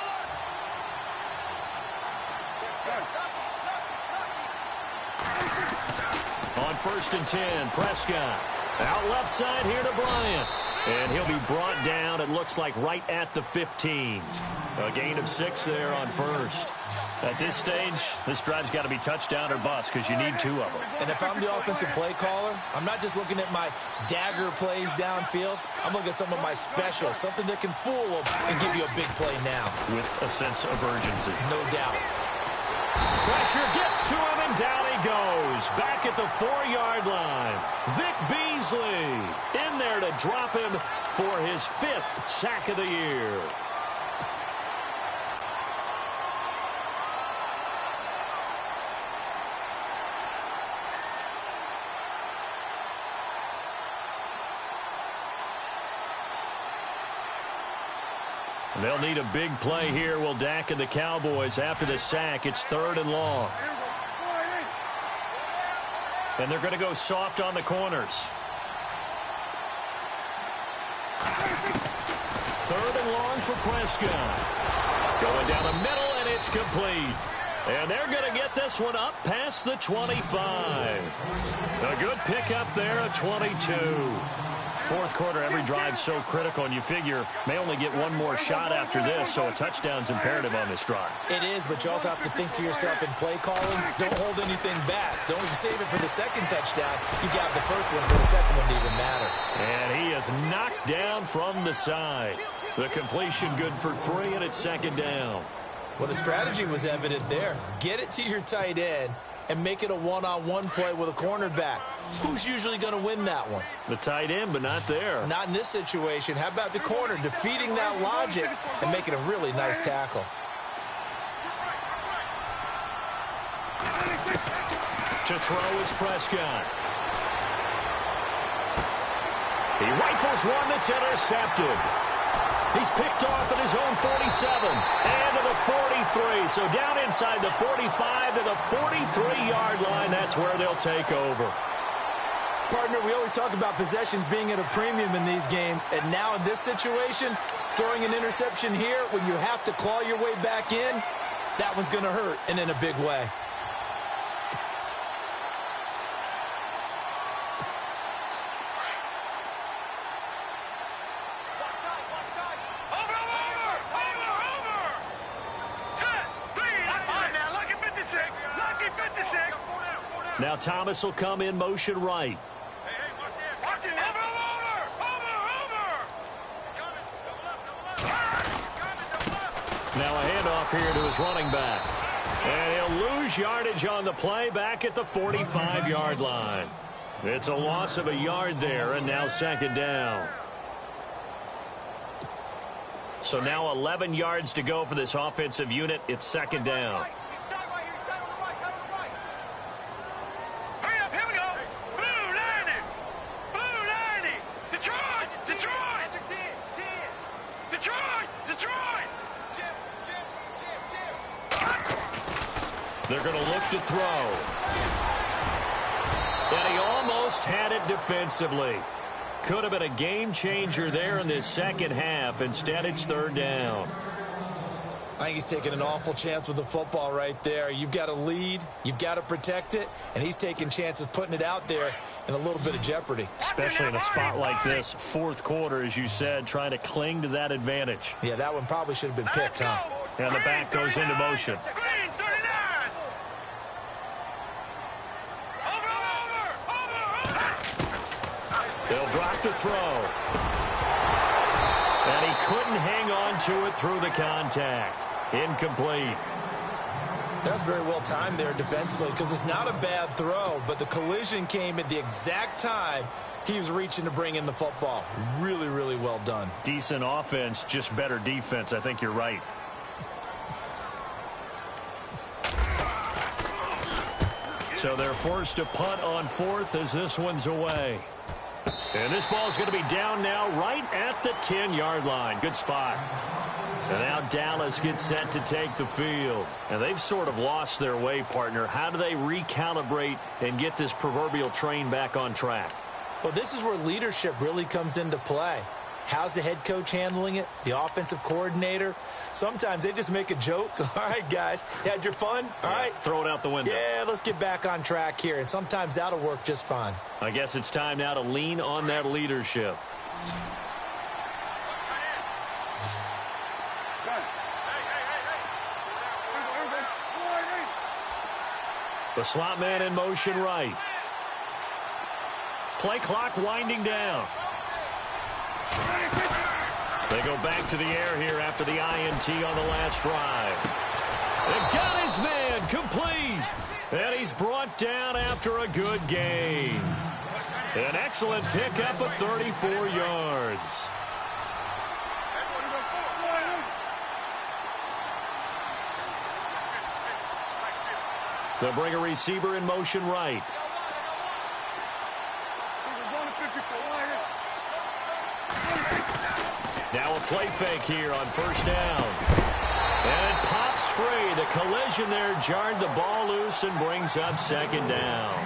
On first and 10, Prescott. Out left side here to Bryant. And he'll be brought down, it looks like, right at the 15. A gain of 6 there on first. At this stage, this drive's got to be touchdown or bust because you need 2 of them. And if I'm the offensive play caller, I'm not just looking at my dagger plays downfield. I'm looking at some of my specials, something that can fool them and give you a big play now. With a sense of urgency. No doubt. Pressure gets to him, and down he goes. Back at the 4-yard line. Vic Beasley in there to drop him for his 5th sack of the year. They'll need a big play here, will Dak and the Cowboys. After the sack, it's third and long. And they're going to go soft on the corners. Third and long for Prescott. Going down the middle, and it's complete. And they're going to get this one up past the 25. A good pickup there at 22. Fourth quarter, every drive's so critical, and you figure may only get one more shot after this, so a touchdown's imperative on this drive. It is, but you also have to think to yourself in play calling, don't hold anything back. Don't save it for the second touchdown. You got the first one for the second one to even matter. And he is knocked down from the side. The completion good for 3, and it's second down. Well, the strategy was evident there. Get it to your tight end and make it a one-on-one play with a cornerback. Who's usually going to win that one? The tight end, but not there. Not in this situation. How about the corner defeating that logic and making a really nice tackle? To throw is Prescott. He rifles one that's intercepted. He's picked off at his own 47 and to the 43. So down inside the 45 to the 43-yard line. That's where they'll take over. Partner, we always talk about possessions being at a premium in these games. And now in this situation, throwing an interception here when you have to claw your way back in, that one's going to hurt, and in a big way. Now Thomas will come in motion right. Watch it. Over. Now a handoff here to his running back. And he'll lose yardage on the play back at the 45-yard line. It's a loss of a yard there, and now second down. So now 11 yards to go for this offensive unit. It's second down. They're going to look to throw. And he almost had it defensively. Could have been a game changer there in this second half. Instead, it's third down. I think he's taking an awful chance with the football right there. You've got to lead. You've got to protect it. And he's taking chances putting it out there in a little bit of jeopardy. Especially in a spot like this, fourth quarter, as you said, trying to cling to that advantage. Yeah, that one probably should have been picked, huh? And the back goes into motion. They'll drop the throw. And he couldn't hang on to it through the contact. Incomplete. That's very well timed there defensively because it's not a bad throw, but the collision came at the exact time he was reaching to bring in the football. Really, really well done. Decent offense, just better defense. I think you're right. So they're forced to punt on fourth as this one's away. And this ball's going to be down now right at the 10-yard line. Good spot. And now Dallas gets set to take the field. And they've sort of lost their way, partner. How do they recalibrate and get this proverbial train back on track? Well, this is where leadership really comes into play. How's the head coach handling it? The offensive coordinator? Sometimes they just make a joke. All right, guys, had your fun? All right. Throw it out the window. Yeah, let's get back on track here. And sometimes that'll work just fine. I guess it's time now to lean on that leadership. The slot man in motion right. Play clock winding down. They go back to the air here after the INT on the last drive. They've got his man complete. And he's brought down after a good gain. An excellent pickup of 34 yards. They'll bring a receiver in motion right. Now a play fake here on first down. And it pops free. The collision there jarred the ball loose and brings up second down.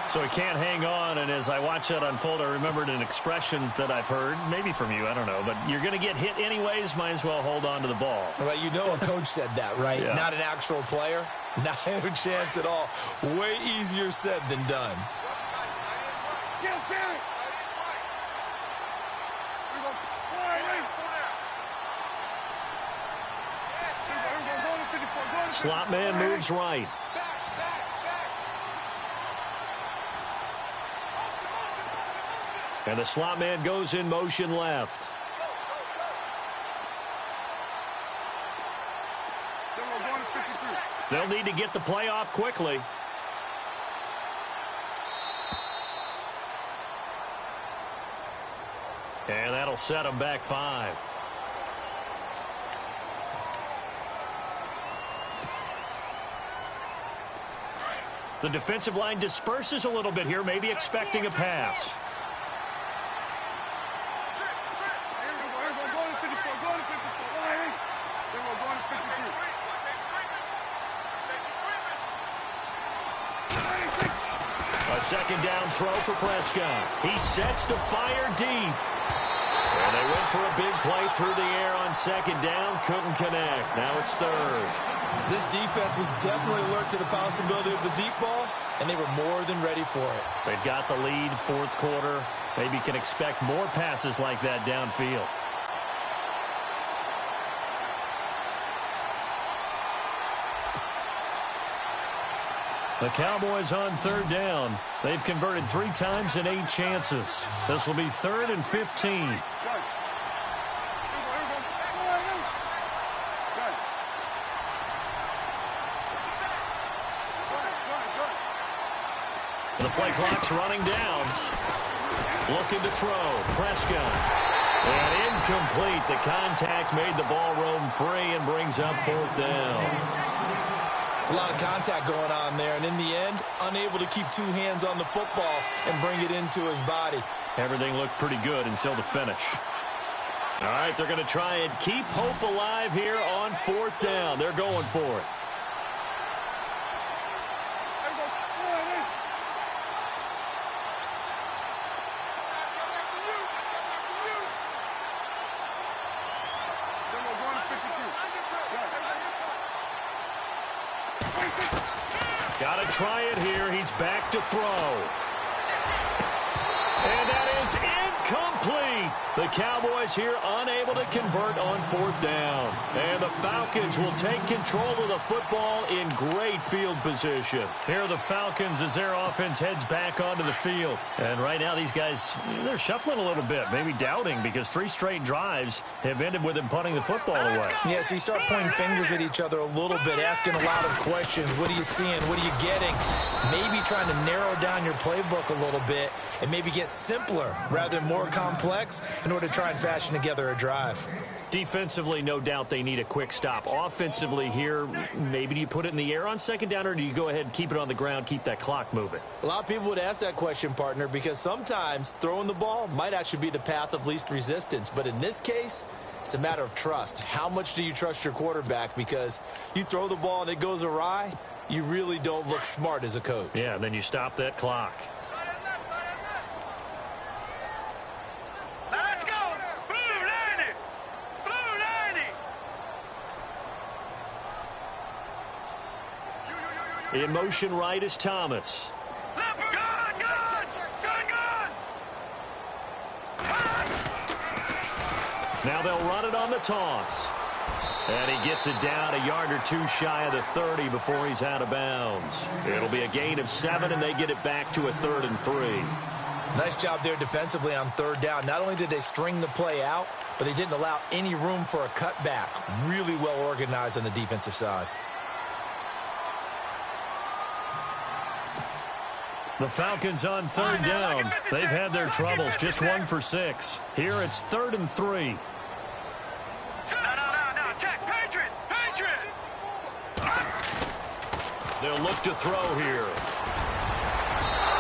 So he can't hang on, and as I watch that unfold, I remembered an expression that I've heard, maybe from you, I don't know, but you're going to get hit anyways, might as well hold on to the ball. Well, you know a coach said that, right? Yeah. Not an actual player. Not a chance at all. Way easier said than done. Slot man moves right. And the slot man goes in motion left. They'll need to get the play off quickly. And that'll set them back 5. The defensive line disperses a little bit here, maybe expecting a pass. A second down throw for Prescott. He sets to fire deep. And they went for a big play through the air on second down. Couldn't connect. Now it's third. This defense was definitely alert to the possibility of the deep ball, and they were more than ready for it. They've got the lead, fourth quarter. Maybe can expect more passes like that downfield. The Cowboys on third down. They've converted 3 times in 8 chances. This will be 3rd and 15. The play clock's running down. Looking to throw. Prescott. And incomplete. The contact made the ball roam free and brings up 4th down. It's a lot of contact going on there, and in the end, unable to keep 2 hands on the football and bring it into his body. Everything looked pretty good until the finish. All right, they're going to try and keep hope alive here on 4th down. They're going for it. Got to try it here. He's back to throw. And that is incomplete. The Cowboys here unable to convert on 4th down. And the Falcons will take control of the football in great field position. Here are the Falcons as their offense heads back onto the field. And right now these guys, they're shuffling a little bit, maybe doubting, because 3 straight drives have ended with them punting the football away. Yeah, so you start pointing fingers at each other a little bit, asking a lot of questions. What are you seeing? What are you getting? Maybe trying to narrow down your playbook a little bit and maybe get simpler rather than more complex in order to try and fashion together a drive. Defensively, no doubt they need a quick stop. Offensively here, maybe do you put it in the air on second down, or do you go ahead and keep it on the ground, keep that clock moving? A lot of people would ask that question, partner, because sometimes throwing the ball might actually be the path of least resistance. But in this case, it's a matter of trust. How much do you trust your quarterback? Because you throw the ball and it goes awry, you really don't look smart as a coach. Yeah, and then you stop that clock. In motion right is Thomas. Now they'll run it on the toss. And he gets it down a yard or 2 shy of the 30 before he's out of bounds. It'll be a gain of 7, and they get it back to a 3rd and 3. Nice job there defensively on 3rd down. Not only did they string the play out, but they didn't allow any room for a cutback. Really well organized on the defensive side. The Falcons on 3rd down. They've had their troubles. Just 1 for 6. Here it's 3rd and 3. No, Jack, Patriot! They'll look to throw here.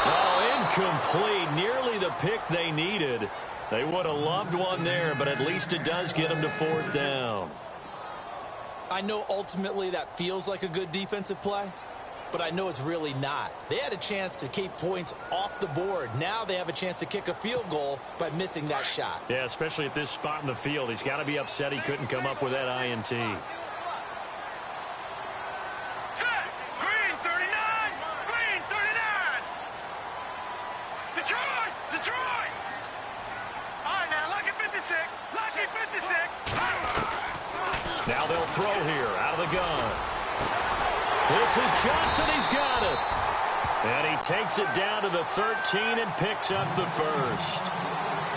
Oh, incomplete. Nearly the pick they needed. They would have loved one there, but at least it does get them to 4th down. I know ultimately that feels like a good defensive play, but I know it's really not. They had a chance to keep points off the board. Now they have a chance to kick a field goal by missing that shot. Yeah, especially at this spot in the field. He's got to be upset he couldn't come up with that INT. Green 39! Green 39! Detroit! All right, now, lucky 56. Lucky 56. Now they'll throw here out of the gun. This is Johnson. He's got it. And he takes it down to the 13 and picks up the first.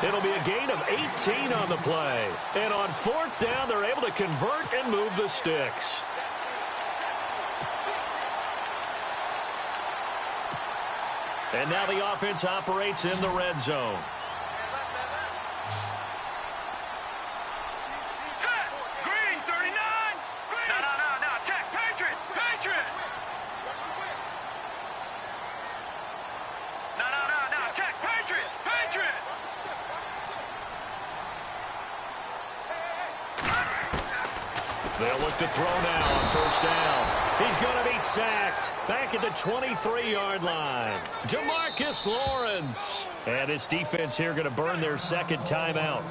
It'll be a gain of 18 on the play. And on 4th down, they're able to convert and move the sticks. And now the offense operates in the red zone. They'll look to throw now on first down. He's going to be sacked back at the 23-yard line. DeMarcus Lawrence. And this defense here going to burn their second timeout.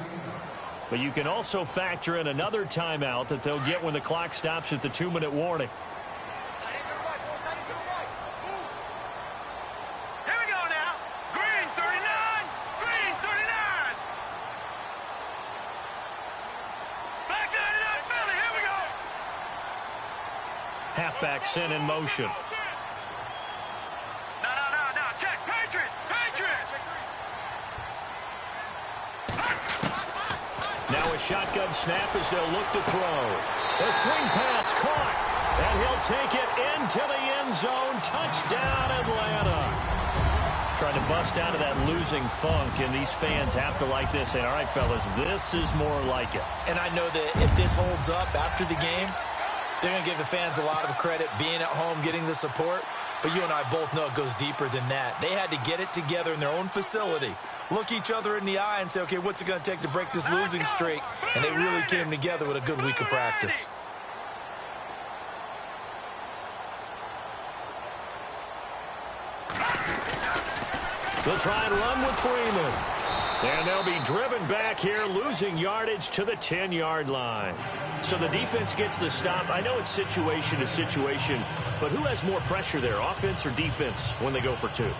But you can also factor in another timeout that they'll get when the clock stops at the 2-minute warning. Here we go now. Green 39. Green 39. Back 99 Philly. Here we go. Halfback sent in motion. No. Check. Patriot. Now a shotgun snap as they'll look to throw. A swing pass caught. And he'll take it into the end zone. Touchdown, Atlanta. Trying to bust out of that losing funk, and these fans have to like this. And all right, fellas, this is more like it. And I know that if this holds up after the game, they're going to give the fans a lot of credit being at home, getting the support. But you and I both know it goes deeper than that. They had to get it together in their own facility, look each other in the eye and say, okay, what's it going to take to break this losing streak? And they really came together with a good week of practice. They'll try and run with Freeman. And they'll be driven back here, losing yardage to the 10-yard line. So the defense gets the stop. I know it's situation to situation, but who has more pressure there, offense or defense, when they go for two?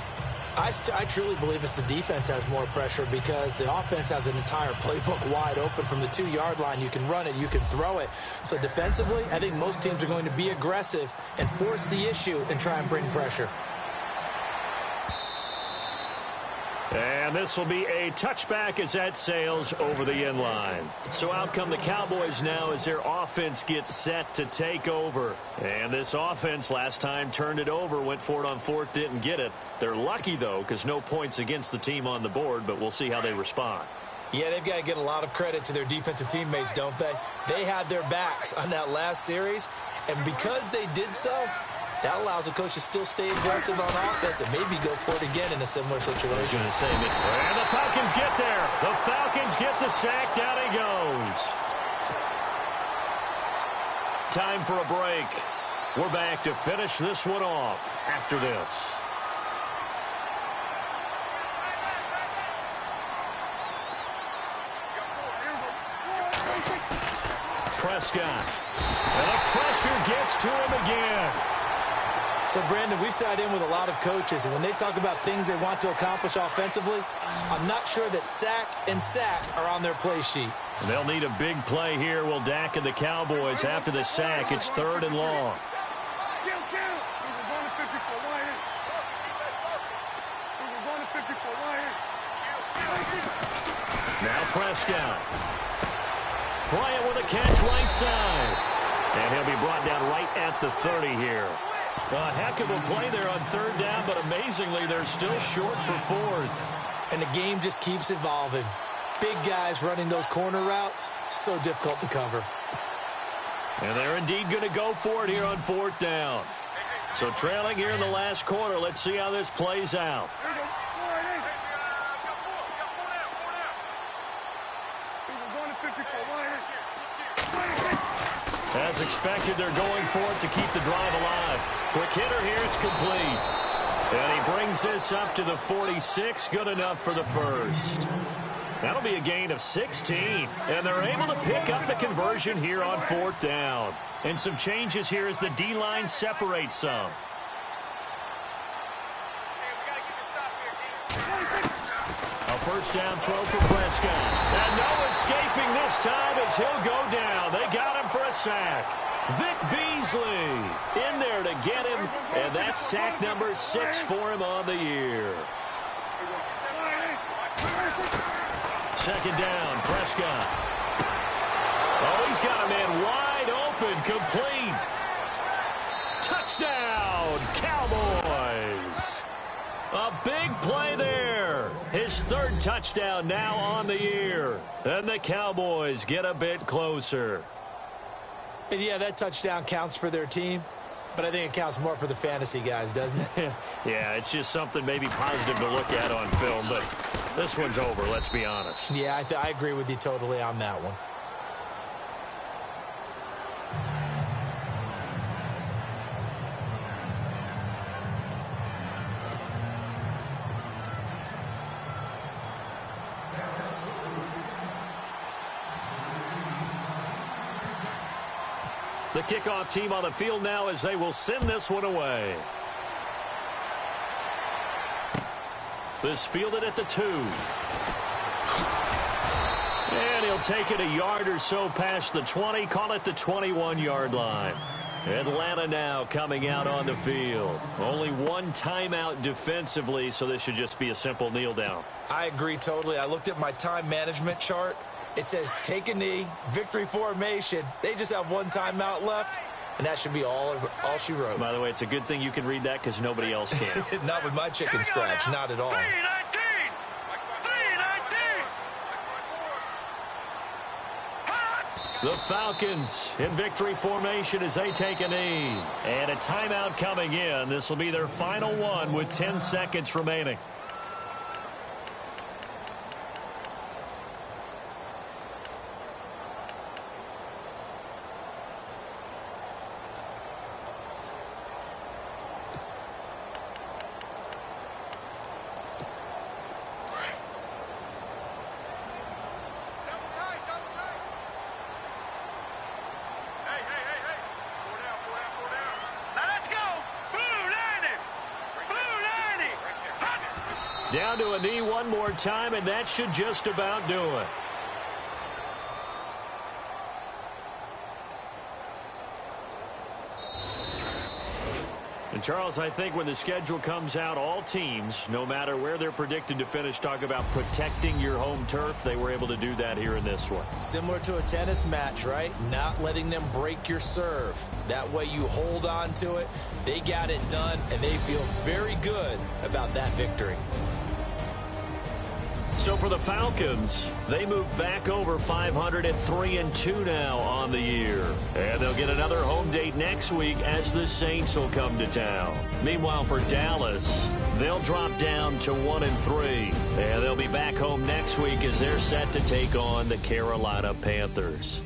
I truly believe it's the defense has more pressure because the offense has an entire playbook wide open from the 2-yard line. You can run it, you can throw it. So defensively, I think most teams are going to be aggressive and force the issue and try and bring pressure. And this will be a touchback as that sails over the end line. So out come the Cowboys now as their offense gets set to take over. And this offense last time turned it over, went for it on fourth, didn't get it. They're lucky, though, because no points against the team on the board, but we'll see how they respond. Yeah, they've got to get a lot of credit to their defensive teammates, don't they? They had their backs on that last series, and because they did so, that allows the coach to still stay aggressive on offense and maybe go for it again in a similar situation. I was going to say, and the Falcons get there. The Falcons get the sack. Down he goes. Time for a break. We're back to finish this one off after this. Prescott. And the pressure gets to him again. So, Brandon, we sat in with a lot of coaches, and when they talk about things they want to accomplish offensively, I'm not sure that sack and sack are on their play sheet. They'll need a big play here. Will Dak and the Cowboys after the sack. It's 3rd and long. Now Prescott. Bryant with a catch right side. And he'll be brought down right at the 30 here. A heck of a play there on 3rd down, but amazingly, they're still short for 4th. And the game just keeps evolving. Big guys running those corner routes, so difficult to cover. And they're indeed going to go for it here on 4th down. So trailing here in the last quarter, let's see how this plays out. As expected, they're going for it to keep the drive alive. Quick hitter here, it's complete. And he brings this up to the 46, good enough for the first. That'll be a gain of 16. And they're able to pick up the conversion here on 4th down. And some changes here as the D-line separates some. A first down throw for Prescott. And no escaping this time as he'll go down. They got him for a sack. Vic Beasley in there to get him. And that's sack number 6 for him on the year. 2nd down, Prescott. Oh, he's got a man wide open, complete. Touchdown, Cowboys. A big play there. His 3rd touchdown now on the year. And the Cowboys get a bit closer. And yeah, that touchdown counts for their team, but I think it counts more for the fantasy guys, doesn't it? Yeah, it's just something maybe positive to look at on film, but this one's over, let's be honest. Yeah, I agree with you totally on that one. The kickoff team on the field now as they will send this one away. This fielded at the 2. And he'll take it a yard or so past the 20, call it the 21-yard line. Atlanta now coming out on the field. Only one timeout defensively, so this should just be a simple kneel down. I agree totally. I looked at my time management chart. It says take a knee, victory formation. They just have one timeout left, and that should be all she wrote. By the way, it's a good thing you can read that because nobody else can. Not with my chicken scratch, not at all. 3-19. The Falcons in victory formation as they take a knee. And a timeout coming in. This will be their final one with 10 seconds remaining. Down to a knee one more time, and that should just about do it. And Charles, I think when the schedule comes out, all teams, no matter where they're predicted to finish, talk about protecting your home turf. They were able to do that here in this one. Similar to a tennis match, right? Not letting them break your serve. That way you hold on to it. They got it done, and they feel very good about that victory. So for the Falcons, they move back over 500 at 3-2 now on the year. And they'll get another home date next week as the Saints will come to town. Meanwhile, for Dallas, they'll drop down to 1-3. And they'll be back home next week as they're set to take on the Carolina Panthers.